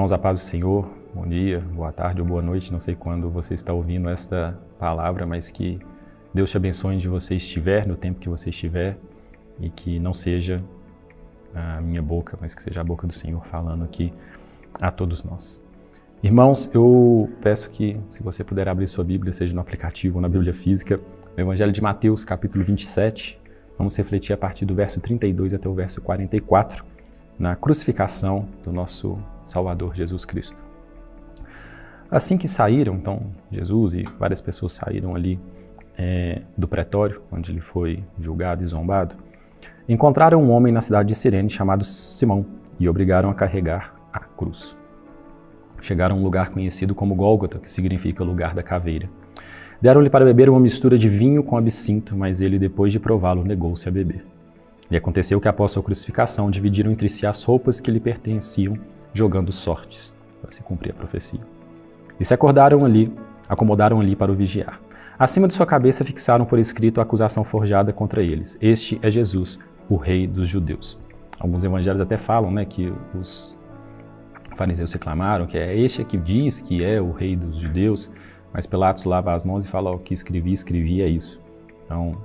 Irmãos, a paz do Senhor, bom dia, boa tarde ou boa noite, não sei quando você está ouvindo esta palavra, mas que Deus te abençoe onde você estiver, no tempo que você estiver, e que não seja a minha boca, mas que seja a boca do Senhor falando aqui a todos nós. Irmãos, eu peço que, se você puder abrir sua Bíblia, seja no aplicativo ou na Bíblia física, no Evangelho de Mateus, capítulo 27, vamos refletir a partir do verso 32 até o verso 44, na crucificação do nosso Salvador Jesus Cristo. Assim que saíram, então, Jesus e várias pessoas saíram ali do pretório, onde ele foi julgado e zombado, encontraram um homem na cidade de Cirene chamado Simão e obrigaram a carregar a cruz. Chegaram a um lugar conhecido como Gólgota, que significa lugar da caveira. Deram-lhe para beber uma mistura de vinho com absinto, mas ele, depois de prová-lo, negou-se a beber. E aconteceu que, após sua crucificação, dividiram entre si as roupas que lhe pertenciam, jogando sortes, para se cumprir a profecia. E se acomodaram ali para o vigiar. Acima de sua cabeça fixaram por escrito a acusação forjada contra eles. Este é Jesus, o Rei dos Judeus. Alguns evangelhos até falam, que os fariseus reclamaram que é este que diz que é o Rei dos Judeus, mas Pilatos lava as mãos e fala: o que escrevi é isso. Então,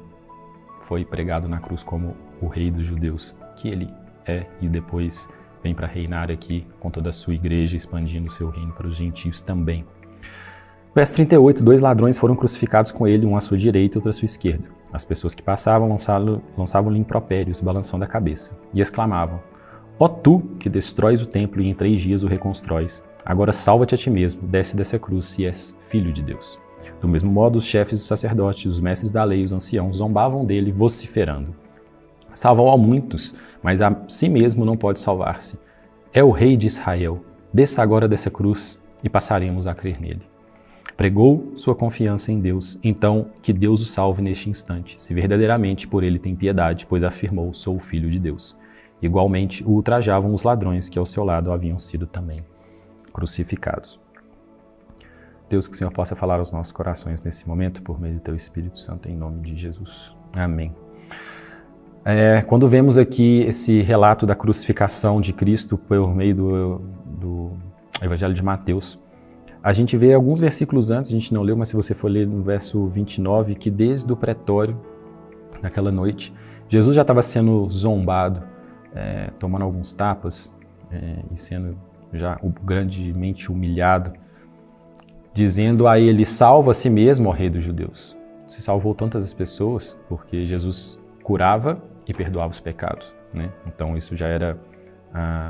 foi pregado na cruz como o Rei dos Judeus, que ele é, e depois vem para reinar aqui com toda a sua igreja, expandindo o seu reino para os gentios também. Verso 38, 2 ladrões foram crucificados com ele, um à sua direita e outro à sua esquerda. As pessoas que passavam lançavam-lhe impropérios, balançando a cabeça, e exclamavam: ó tu, que destróis o templo e em 3 dias o reconstróis, agora salva-te a ti mesmo, desce dessa cruz se és filho de Deus. Do mesmo modo, os chefes dos sacerdotes, os mestres da lei e os anciãos zombavam dele, vociferando: salva a muitos, mas a si mesmo não pode salvar-se. É o Rei de Israel. Desça agora dessa cruz e passaremos a crer nele. Pregou sua confiança em Deus, então que Deus o salve neste instante, se verdadeiramente por ele tem piedade, pois afirmou: sou o Filho de Deus. Igualmente o ultrajavam os ladrões que ao seu lado haviam sido também crucificados. Deus, que o Senhor possa falar aos nossos corações nesse momento, por meio do Teu Espírito Santo, em nome de Jesus. Amém. Quando vemos aqui esse relato da crucificação de Cristo por meio do Evangelho de Mateus, a gente vê alguns versículos antes, a gente não leu, mas se você for ler no verso 29, que desde o pretório, naquela noite, Jesus já estava sendo zombado, tomando alguns tapas e sendo já grandemente humilhado, dizendo a ele: salva a si mesmo, ó Rei dos Judeus. Se salvou tantas pessoas porque Jesus curava e perdoava os pecados, Então isso já era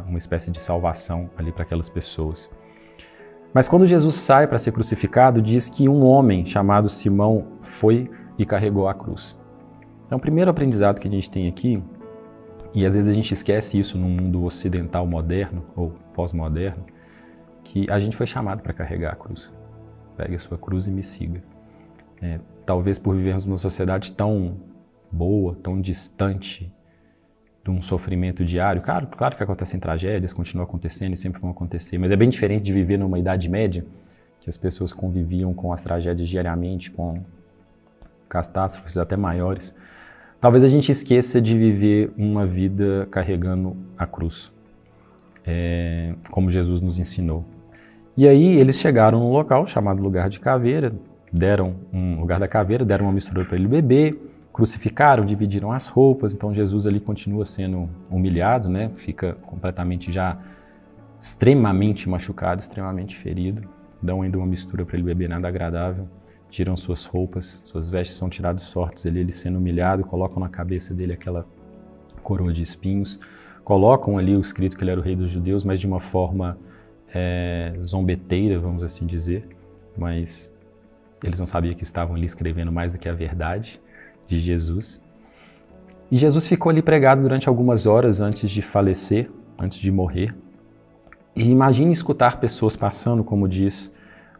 uma espécie de salvação ali para aquelas pessoas. Mas quando Jesus sai para ser crucificado, diz que um homem chamado Simão foi e carregou a cruz. Então o primeiro aprendizado que a gente tem aqui, e às vezes a gente esquece isso no mundo ocidental moderno ou pós-moderno, que a gente foi chamado para carregar a cruz. Pegue a sua cruz e me siga. Talvez por vivermos numa sociedade tão boa, tão distante de um sofrimento diário. Claro que acontecem tragédias, continuam acontecendo e sempre vão acontecer, mas é bem diferente de viver numa Idade Média, que as pessoas conviviam com as tragédias diariamente, com catástrofes até maiores. Talvez a gente esqueça de viver uma vida carregando a cruz, como Jesus nos ensinou. E aí eles chegaram num local chamado lugar de caveira, deram uma mistura para ele beber, crucificaram, dividiram as roupas, então Jesus ali continua sendo humilhado, Fica completamente já extremamente machucado, extremamente ferido, dão ainda uma mistura para ele beber, nada agradável, tiram suas roupas, suas vestes são tiradas sortes, ele sendo humilhado, colocam na cabeça dele aquela coroa de espinhos, colocam ali o escrito que ele era o Rei dos Judeus, mas de uma forma zombeteira, vamos assim dizer, mas eles não sabiam que estavam ali escrevendo mais do que a verdade de Jesus. E Jesus ficou ali pregado durante algumas horas antes de falecer, antes de morrer. E imagine escutar pessoas passando, como diz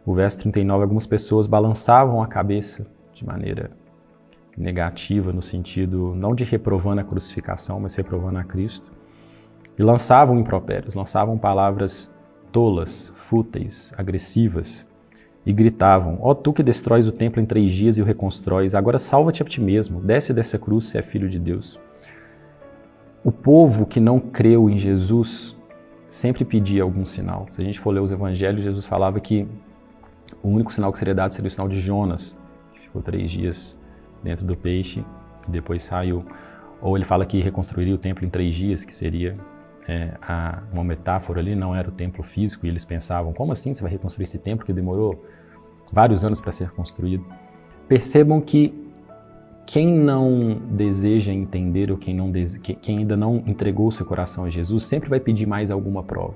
o verso 39, algumas pessoas balançavam a cabeça de maneira negativa, no sentido não de reprovando a crucificação, mas reprovando a Cristo. E lançavam impropérios, lançavam palavras tolas, fúteis, agressivas, e gritavam: ó tu que destróis o templo em 3 dias e o reconstróis, agora salva-te a ti mesmo, desce dessa cruz se é filho de Deus. O povo que não creu em Jesus sempre pedia algum sinal. Se a gente for ler os evangelhos, Jesus falava que o único sinal que seria dado seria o sinal de Jonas, que ficou 3 dias dentro do peixe e depois saiu. Ou ele fala que reconstruiria o templo em 3 dias, que seria uma metáfora ali, não era o templo físico, e eles pensavam, como assim você vai reconstruir esse templo que demorou vários anos para ser construído? Percebam que quem não deseja entender ou quem ainda não entregou o seu coração a Jesus sempre vai pedir mais alguma prova.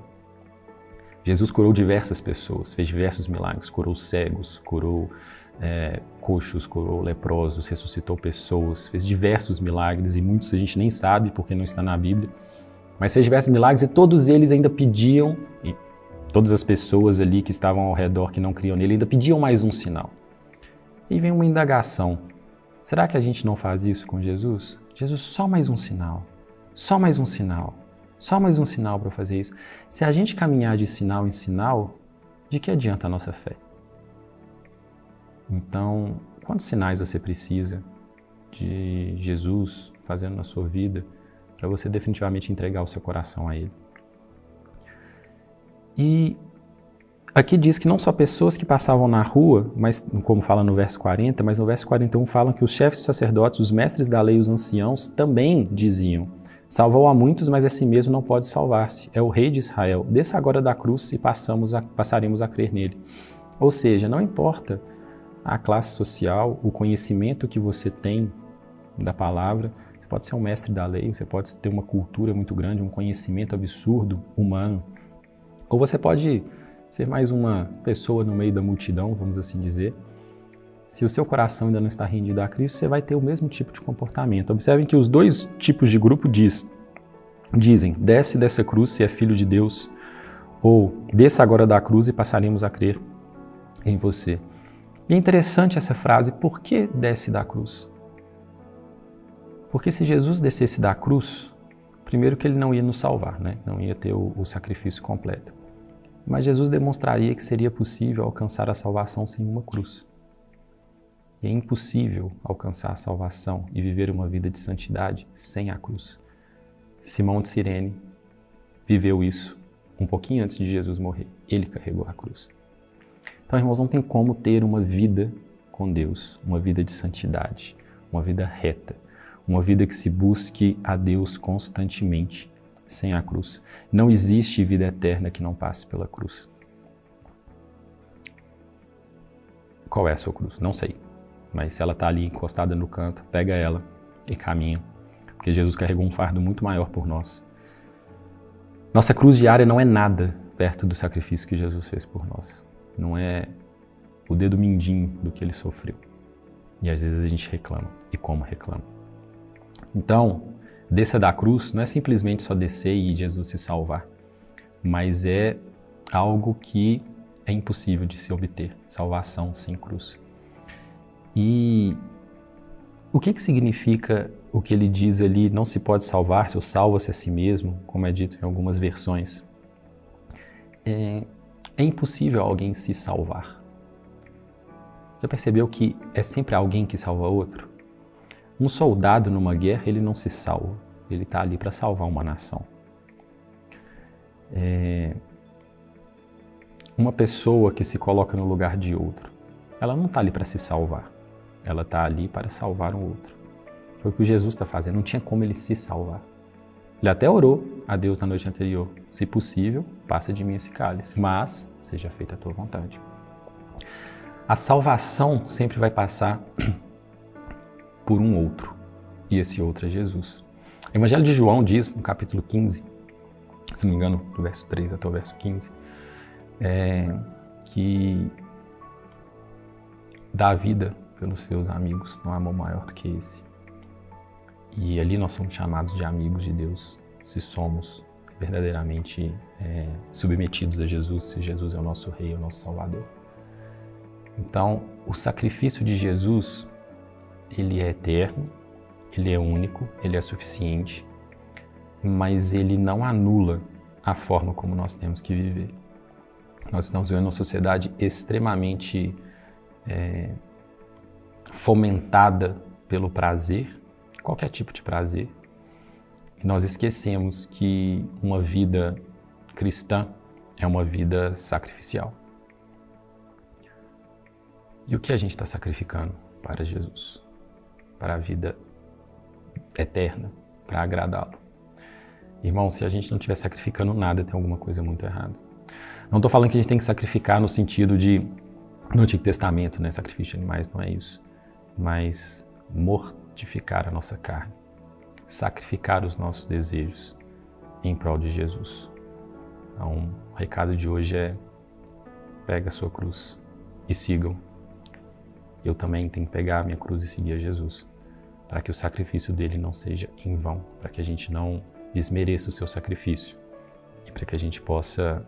Jesus curou diversas pessoas, fez diversos milagres, curou cegos, curou coxos, curou leprosos, ressuscitou pessoas, fez diversos milagres e muitos a gente nem sabe porque não está na Bíblia, mas fez diversos milagres e todos eles ainda pediam, e todas as pessoas ali que estavam ao redor que não criam nele ainda pediam mais um sinal. E vem uma indagação. Será que a gente não faz isso com Jesus? Jesus, só mais um sinal, só mais um sinal, só mais um sinal para fazer isso. Se a gente caminhar de sinal em sinal, de que adianta a nossa fé? Então, quantos sinais você precisa de Jesus fazendo na sua vida para você definitivamente entregar o seu coração a Ele? E aqui diz que não só pessoas que passavam na rua, mas como fala no verso 40, mas no verso 41 falam que os chefes sacerdotes, os mestres da lei e os anciãos também diziam: salvou a muitos, mas a si mesmo não pode salvar-se. É o rei de Israel. Desça agora da cruz e passaremos a crer nele. Ou seja, não importa a classe social, o conhecimento que você tem da palavra, você pode ser um mestre da lei, você pode ter uma cultura muito grande, um conhecimento absurdo, humano, ou você pode ser mais uma pessoa no meio da multidão, vamos assim dizer. Se o seu coração ainda não está rendido a Cristo, você vai ter o mesmo tipo de comportamento. Observem que os dois tipos de grupo dizem: desce dessa cruz se é filho de Deus, ou desça agora da cruz e passaremos a crer em você. E é interessante essa frase, por que desce da cruz? Porque se Jesus descesse da cruz, primeiro que ele não ia nos salvar, né? Não ia ter o sacrifício completo. Mas Jesus demonstraria que seria possível alcançar a salvação sem uma cruz. E é impossível alcançar a salvação e viver uma vida de santidade sem a cruz. Simão de Cirene viveu isso um pouquinho antes de Jesus morrer. Ele carregou a cruz. Então, irmãos, não tem como ter uma vida com Deus, uma vida de santidade, uma vida reta, uma vida que se busque a Deus constantemente, sem a cruz. Não existe vida eterna que não passe pela cruz. Qual é a sua cruz? Não sei. Mas se ela está ali encostada no canto, pega ela e caminha. Porque Jesus carregou um fardo muito maior por nós. Nossa cruz diária não é nada perto do sacrifício que Jesus fez por nós. Não é o dedo mindinho do que ele sofreu. E às vezes a gente reclama. E como reclama? Então, desça da cruz não é simplesmente só descer e Jesus se salvar. Mas é algo que é impossível de se obter. Salvação sem cruz. E o que significa o que ele diz ali, não se pode salvar-se ou salva-se a si mesmo, como é dito em algumas versões? É impossível alguém se salvar. Já percebeu que é sempre alguém que salva outro? Um soldado numa guerra, ele não se salva. Ele está ali para salvar uma nação. Uma pessoa que se coloca no lugar de outro, ela não está ali para se salvar. Ela está ali para salvar um outro. Foi o que Jesus está fazendo, não tinha como ele se salvar. Ele até orou a Deus na noite anterior: se possível, passa de mim esse cálice, mas seja feita a tua vontade. A salvação sempre vai passar por um outro, e esse outro é Jesus. O Evangelho de João diz, no capítulo 15, se não me engano, do verso 3 até o verso 15, que dá a vida pelos seus amigos, não há amor maior do que esse. E ali nós somos chamados de amigos de Deus, se somos verdadeiramente submetidos a Jesus, se Jesus é o nosso Rei, é o nosso Salvador. Então, o sacrifício de Jesus, ele é eterno, ele é único, ele é suficiente, mas ele não anula a forma como nós temos que viver. Nós estamos vivendo uma sociedade extremamente fomentada pelo prazer, qualquer tipo de prazer. E nós esquecemos que uma vida cristã é uma vida sacrificial. E o que a gente está sacrificando para Jesus? Para a vida eterna, para agradá-lo. Irmão, se a gente não estiver sacrificando nada, tem alguma coisa muito errada. Não estou falando que a gente tem que sacrificar no sentido de, no Antigo Testamento, né? Sacrifício de animais, não é isso. Mas mortificar a nossa carne, sacrificar os nossos desejos em prol de Jesus. Então, o recado de hoje é: pega a sua cruz e sigam. Eu também tenho que pegar a minha cruz e seguir a Jesus, para que o sacrifício dele não seja em vão, para que a gente não desmereça o seu sacrifício e para que a gente possa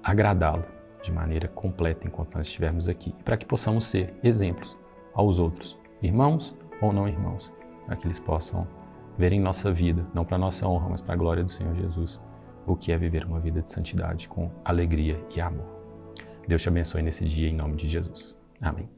agradá-lo de maneira completa enquanto nós estivermos aqui, e para que possamos ser exemplos aos outros, irmãos ou não irmãos, para que eles possam ver em nossa vida, não para nossa honra, mas para a glória do Senhor Jesus, o que é viver uma vida de santidade com alegria e amor. Deus te abençoe nesse dia em nome de Jesus. Amém.